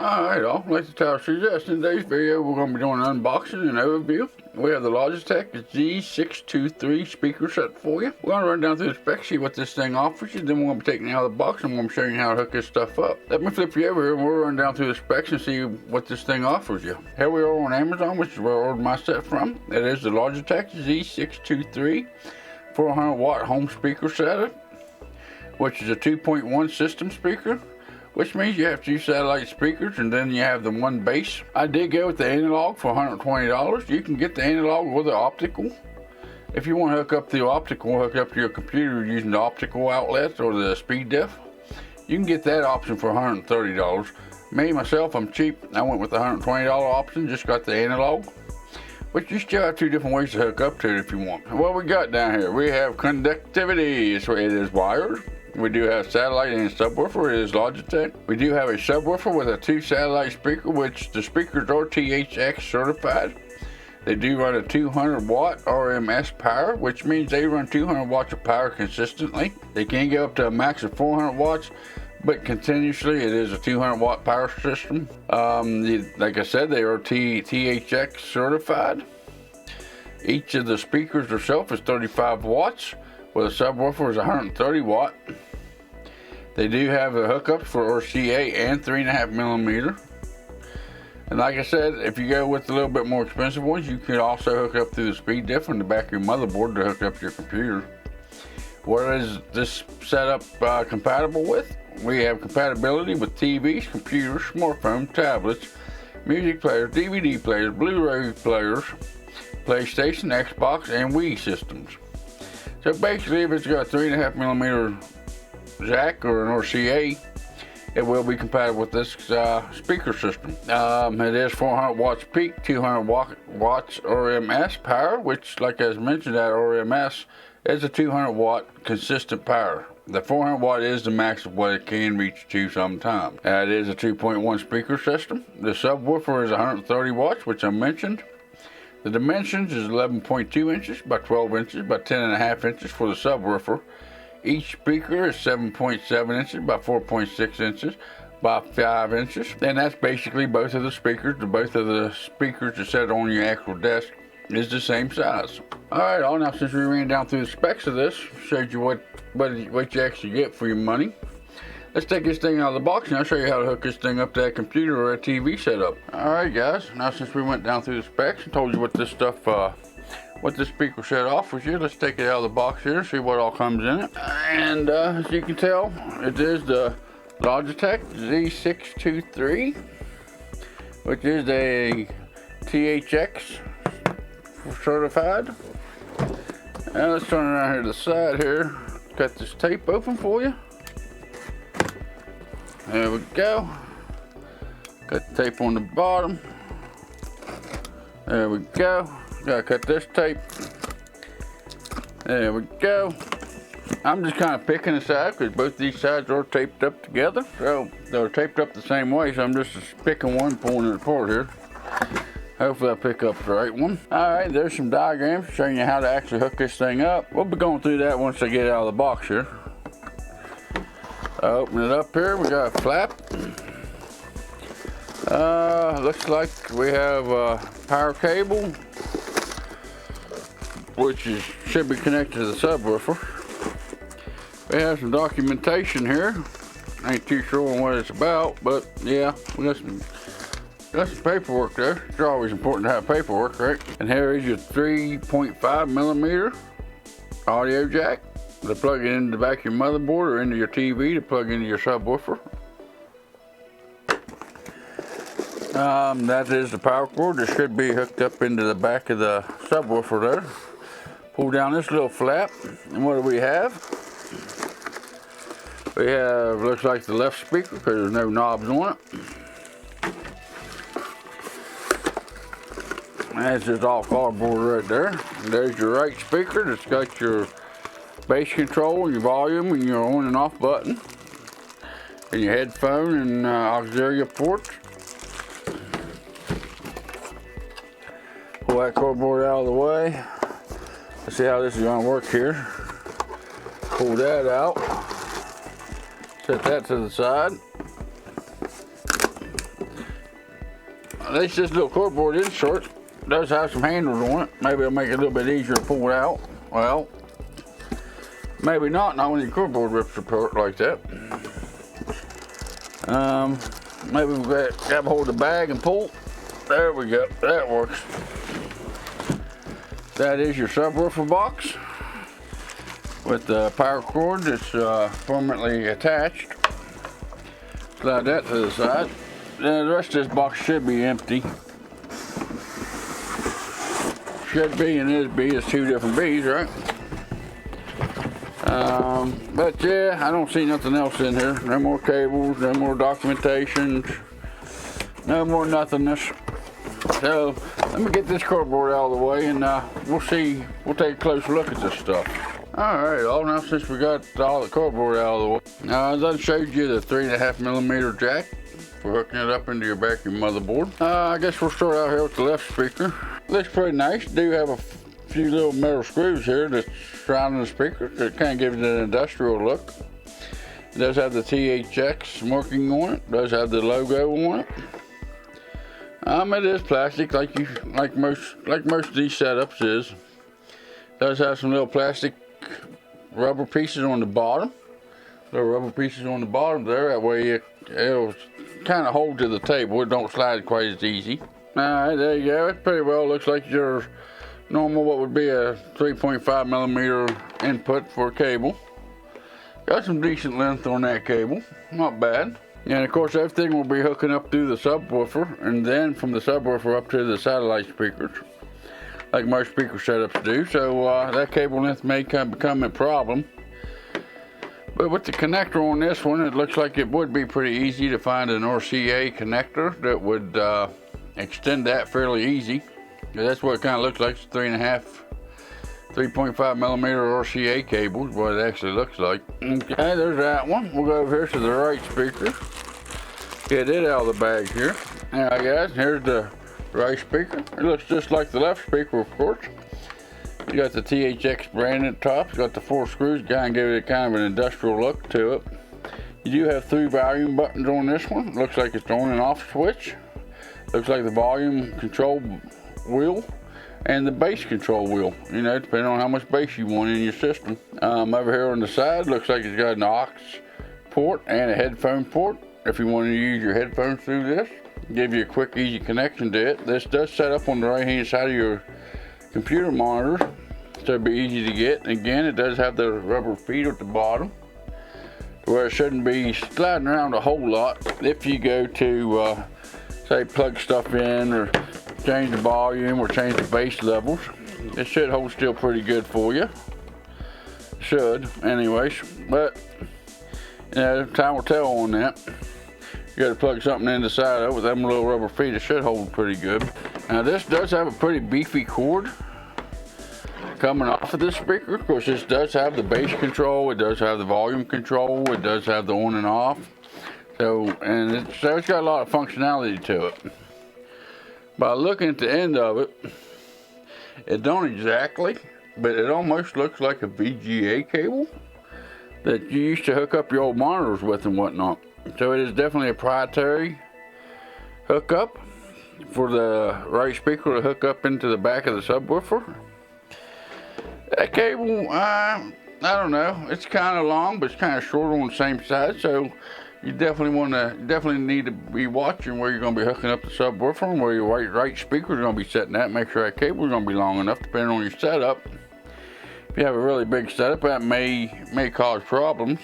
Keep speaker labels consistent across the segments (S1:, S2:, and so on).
S1: Alright all, like the title suggests, in today's video we're going to be doing an unboxing and overview. We have the Logitech Z623 speaker set for you. We're going to run down through the specs, see what this thing offers you, then we're going to be taking it out of the box and we're going to show you how to hook this stuff up. Let me flip you over here and we'll run down through the specs and see what this thing offers you. Here we are on Amazon, which is where I ordered my set from. It is the Logitech Z623 400 watt home speaker setup, which is a 2.1 system speaker, which means you have two satellite speakers and then you have the one base. I did go with the analog for $120. You can get the analog or the optical. If you want to hook up the optical, hook up to your computer using the optical outlet or the speed diff, you can get that option for $130. Me, myself, I'm cheap. I went with the $120 option, just got the analog. But you still have two different ways to hook up to it if you want. What we got down here, we have conductivity, so it is wired. We do have satellite and subwoofer. It is Logitech. We do have a subwoofer with a 2 satellite speaker, which the speakers are THX certified. They do run a 200 watt RMS power, which means they run 200 watts of power consistently. They can go up to a max of 400 watts, but continuously it is a 200 watt power system. Like I said, they are THX certified. Each of the speakers itself is 35 watts. With a subwoofer is 130 watt. They do have a hookup for RCA and 3.5mm. And like I said, if you go with a little bit more expensive ones, you can also hook up through the speed diff on the back of your motherboard to hook up to your computer. What is this setup compatible with? We have compatibility with TVs, computers, smartphones, tablets, music players, DVD players, Blu-ray players, PlayStation, Xbox, and Wii systems. So basically, if it's got a 3.5mm jack or an RCA, it will be compatible with this speaker system. It is 400 watts peak, 200 watts RMS power, which, like I mentioned, that RMS is a 200 watt consistent power. The 400 watt is the max of what it can reach to sometimes. It is a 2.1 speaker system. The subwoofer is 130 watts, which I mentioned. The dimensions is 11.2 inches by 12 inches by 10.5 inches for the subwoofer. Each speaker is 7.7 inches by 4.6 inches by 5 inches. And that's basically both of the speakers. Both of the speakers are set on your actual desk is the same size. Alright, now since we ran down through the specs of this, showed you what you actually get for your money. Let's take this thing out of the box and I'll show you how to hook this thing up to that computer or a TV setup. Alright guys, now since we went down through the specs and told you what this stuff, what this speaker set offers you, let's take it out of the box here and see what all comes in it. And as you can tell, it is the Logitech Z623, which is a THX certified. And let's turn around here to the side here, cut this tape open for you. There we go. Cut the tape on the bottom. There we go. Gotta cut this tape. There we go. I'm just kind of picking the side because both these sides are taped up together. So they're taped up the same way, so I'm just picking one, pulling it apart here. Hopefully I pick up the right one. Alright, there's some diagrams showing you how to actually hook this thing up. We'll be going through that once I get it out of the box here. Open it up here, we got a flap. Looks like we have a power cable, which should be connected to the subwoofer. We have some documentation here. Ain't too sure on what it's about, but yeah, we got some paperwork there. It's always important to have paperwork, right? And here is your 3.5mm audio jack to plug it into the back of your motherboard or into your TV to plug into your subwoofer. That is the power cord that should be hooked up into the back of the subwoofer there. Pull down this little flap, and what do we have? We have, looks like the left speaker because there's no knobs on it. That's just all cardboard right there. And there's your right speaker that's got your bass control, your volume, and your on and off button, and your headphone and auxiliary ports. Pull that cardboard out of the way. Let's see how this is going to work here. Pull that out. Set that to the side. at least this little cardboard insert does have some handles on it. Maybe it'll make it a little bit easier to pull it out. Well, maybe not when your cardboard rips apart like that. Maybe we'll grab hold of the bag and pull. There we go, that works. That is your subwoofer box with the power cord that's permanently attached. Slide that to the side. Then the rest of this box should be empty. Should be and is be. It's two different B's, right? But yeah, I don't see nothing else in here. No more cables, no more documentation, no more nothingness. So let me get this cardboard out of the way and we'll take a close look at this stuff. Alright, well now since we got all the cardboard out of the way, as I showed you the 3.5mm jack for hooking it up into your back of your motherboard. I guess we'll start out here with the left speaker. Looks pretty nice. Do have a few little metal screws here that's surrounding the speaker that kind of gives it an industrial look. It does have the THX marking on it. It does have the logo on it. It is plastic like most of these setups is. It does have some little plastic rubber pieces on the bottom. Little rubber pieces on the bottom there. That way it'll kind of hold to the table. It don't slide quite as easy. Alright, there you go. It pretty well looks like your normal, what would be a 3.5mm input for a cable. Got some decent length on that cable. Not bad. And of course everything will be hooking up through the subwoofer and then from the subwoofer up to the satellite speakers like most speaker setups do. So that cable length may become a problem. But with the connector on this one, it looks like it would be pretty easy to find an RCA connector that would extend that fairly easy. That's what it kind of looks like. It's 3.5mm RCA cable is what it actually looks like. Okay, there's that one. We'll go over here to the right speaker. Get it out of the bag here. Alright guys, here's the right speaker. It looks just like the left speaker, of course. You got the THX brand at the top. It's got the 4 screws, kind of give it kind of an industrial look to it. You do have 3 volume buttons on this one. It looks like it's on and off switch. Looks like the volume control wheel and the bass control wheel, you know, depending on how much bass you want in your system. Over here on the side, looks like it's got an aux port and a headphone port if you want to use your headphones through this. Give you a quick, easy connection to it. This does set up on the right hand side of your computer monitor, so it'll be easy to get. And again, it does have the rubber feet at the bottom, where it shouldn't be sliding around a whole lot if you go to, say, plug stuff in or change the volume or change the bass levels. It should hold still pretty good for you. Should, anyways. But, you know, time will tell on that. You gotta plug something in the side of it with them little rubber feet. It should hold pretty good. Now this does have a pretty beefy cord coming off of this speaker. Of course, this does have the bass control. It does have the volume control. It does have the on and off. So it's got a lot of functionality to it. By looking at the end of it, it don't exactly, but it almost looks like a VGA cable that you used to hook up your old monitors with and whatnot. So it is definitely a proprietary hookup for the right speaker to hook up into the back of the subwoofer. That cable, I don't know, it's kind of long, but it's kind of short on the same side, so you definitely need to be watching where you're going to be hooking up the subwoofer and where your right speaker is going to be setting at. Make sure that cable is going to be long enough, depending on your setup. If you have a really big setup, that may cause problems.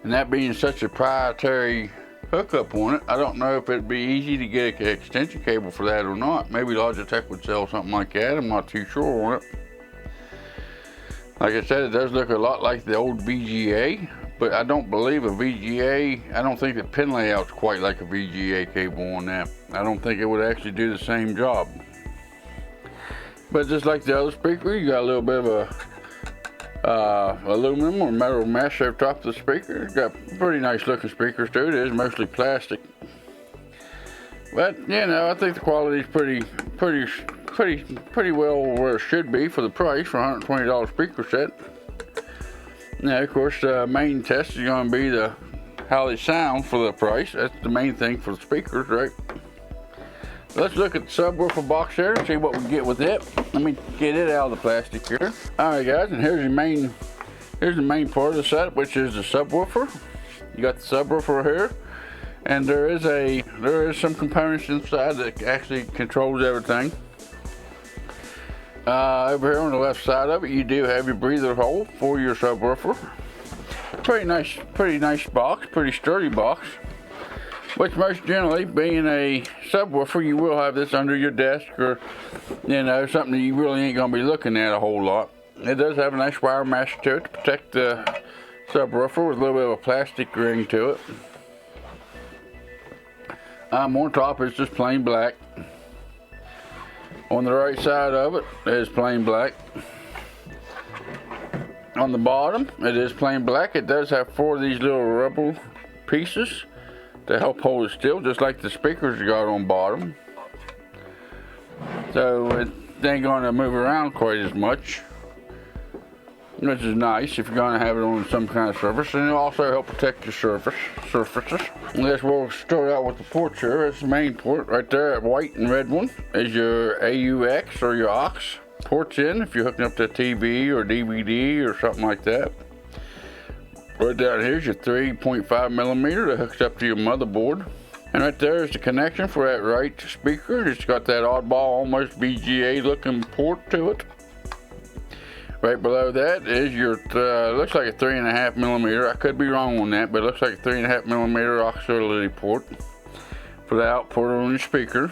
S1: And that being such a proprietary hookup on it, I don't know if it'd be easy to get an extension cable for that or not. Maybe Logitech would sell something like that. I'm not too sure on it. Like I said, it does look a lot like the old VGA, but I don't believe a VGA, I don't think the pin layout's quite like a VGA cable on that. I don't think it would actually do the same job. But just like the other speaker, you got a little bit of a aluminum or metal mesh over top of the speaker. It's got pretty nice looking speakers too. It is mostly plastic, but you know, I think the quality is pretty well where it should be for the price for a $120 speaker set. Now, of course, the main test is going to be the how they sound for the price. That's the main thing for the speakers, right? Let's look at the subwoofer box here and see what we get with it. Let me get it out of the plastic here. All right, guys, and here's the main part of the setup, which is the subwoofer. You got the subwoofer here, and there is some components inside that actually controls everything. Over here on the left side of it, you do have your breather hole for your subwoofer. Pretty nice box, pretty sturdy box. Which most generally, being a subwoofer, you will have this under your desk, or something that you really ain't gonna be looking at a whole lot. It does have a nice wire mesh to it to protect the subwoofer with a little bit of a plastic ring to it. On top is just plain black. On the right side of it is plain black. On the bottom, it is plain black. It does have 4 of these little rubber pieces to help hold it still, just like the speakers you got on bottom. So it ain't gonna move around quite as much, which is nice if you're gonna have it on some kind of surface, and it'll also help protect your surfaces. I guess we'll start out with the ports here. It's the main port right there, that white and red one is your AUX or your aux ports in if you're hooking up to a TV or DVD or something like that. Right down here's your 3.5 millimeter that hooks up to your motherboard. And right there is the connection for that right speaker. It's got that oddball, almost VGA looking port to it. Right below that is your, looks like a 3.5 millimeter. I could be wrong on that, but it looks like a 3.5 millimeter auxiliary port for the output on your speaker.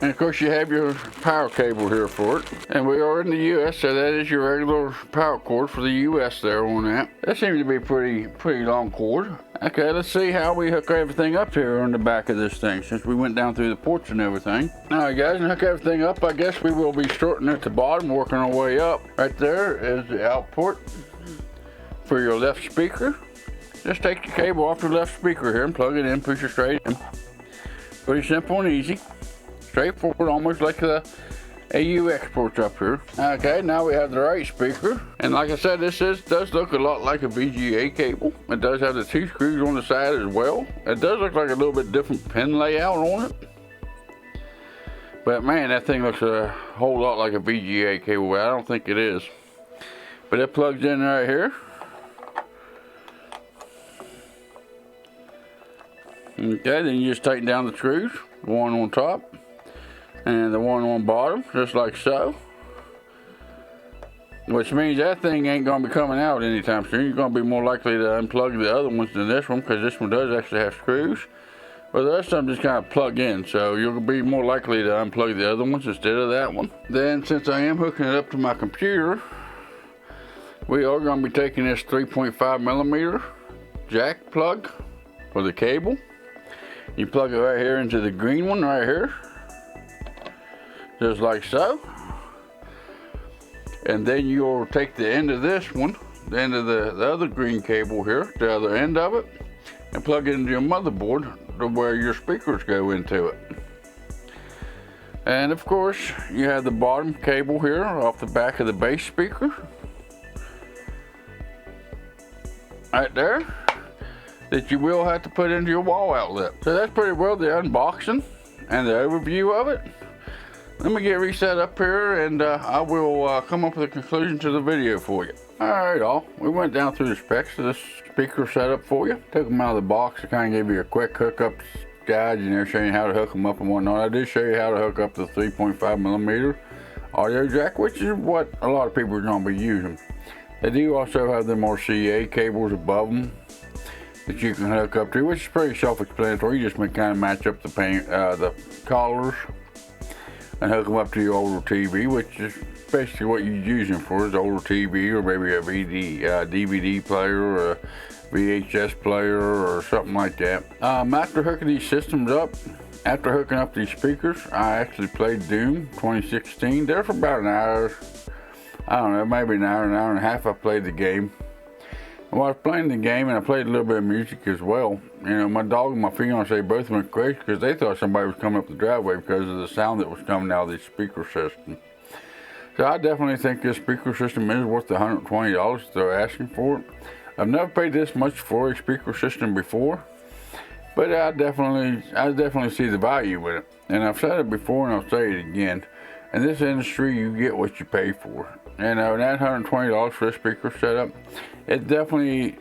S1: And of course you have your power cable here for it. And we are in the US, so that is your regular power cord for the US there on that. That seems to be a pretty long cord. Okay, let's see how we hook everything up here on the back of this thing, since we went down through the ports and everything. Alright guys, and hook everything up, I guess we will be starting at the bottom, working our way up. Right there is the out port for your left speaker. Just take the cable off your left speaker here and plug it in, push it straight in. Pretty simple and easy. Straightforward, almost like the AUX ports up here. Okay, now we have the right speaker. And like I said, this does look a lot like a VGA cable. It does have the 2 screws on the side as well. It does look like a little bit different pin layout on it. But man, that thing looks a whole lot like a VGA cable. I don't think it is. But it plugs in right here. Okay, then you just tighten down the screws. The one on top and the one on bottom, just like so. Which means that thing ain't gonna be coming out anytime soon. You're gonna be more likely to unplug the other ones than this one, because this one does actually have screws. But the rest of them just kind of plug in, so you'll be more likely to unplug the other ones instead of that one. Then, since I am hooking it up to my computer, we are gonna be taking this 3.5 millimeter jack plug for the cable. You plug it right here into the green one right here, just like so. And then you'll take the end of this one, the end of the other green cable here, the other end of it, and plug it into your motherboard to where your speakers go into it. And of course, you have the bottom cable here off the back of the base speaker. Right there. That you will have to put into your wall outlet. So that's pretty well the unboxing and the overview of it. Let me get reset up here, and I will come up with a conclusion to the video for you. Alright all, we went down through the specs of this speaker setup for you. Took them out of the box to kind of give you a quick hookup guide, and they're showing you how to hook them up and whatnot. I did show you how to hook up the 3.5 millimeter audio jack, which is what a lot of people are going to be using. They do also have them RCA cables above them that you can hook up to, which is pretty self-explanatory. You just kind of match up the collars and hook them up to your older TV, which is basically what you're using for, is older TV, or maybe a DVD player or a VHS player or something like that. After hooking these systems up, after hooking up these speakers, I actually played Doom 2016. There for about an hour, I don't know, maybe an hour and a half I played the game. Well, I was playing the game and I played a little bit of music as well. You know, my dog and my fiance both went crazy because they thought somebody was coming up the driveway because of the sound that was coming out of the speaker system. So I definitely think this speaker system is worth the $120 they're asking for it. I've never paid this much for a speaker system before, but I definitely see the value with it. And I've said it before and I'll say it again. In this industry, you get what you pay for. And that $120 for a speaker setup, it definitely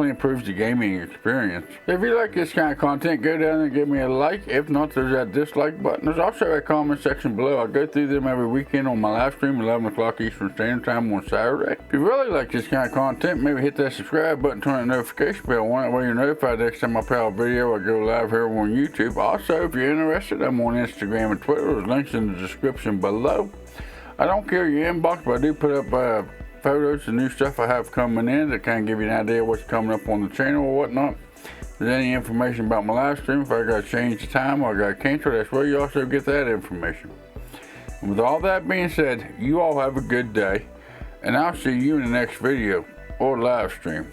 S1: improves the gaming experience. If you like this kind of content, go down and give me a like. If not, there's that dislike button. There's also a comment section below. I go through them every weekend on my live stream, 11 o'clock Eastern Standard Time on Saturday. If you really like this kind of content, maybe hit that subscribe button, turn the notification bell on. That way you're notified next time I put out a video. I go live here on YouTube. Also, if you're interested, I'm on Instagram and Twitter. There's links in the description below. I don't carry your inbox, but I do put up photos and new stuff I have coming in that kind of give you an idea of what's coming up on the channel or whatnot. If there's any information about my live stream, if I got to change the time or I got to cancel, that's where you also get that information. And with all that being said, you all have a good day, and I'll see you in the next video or live stream.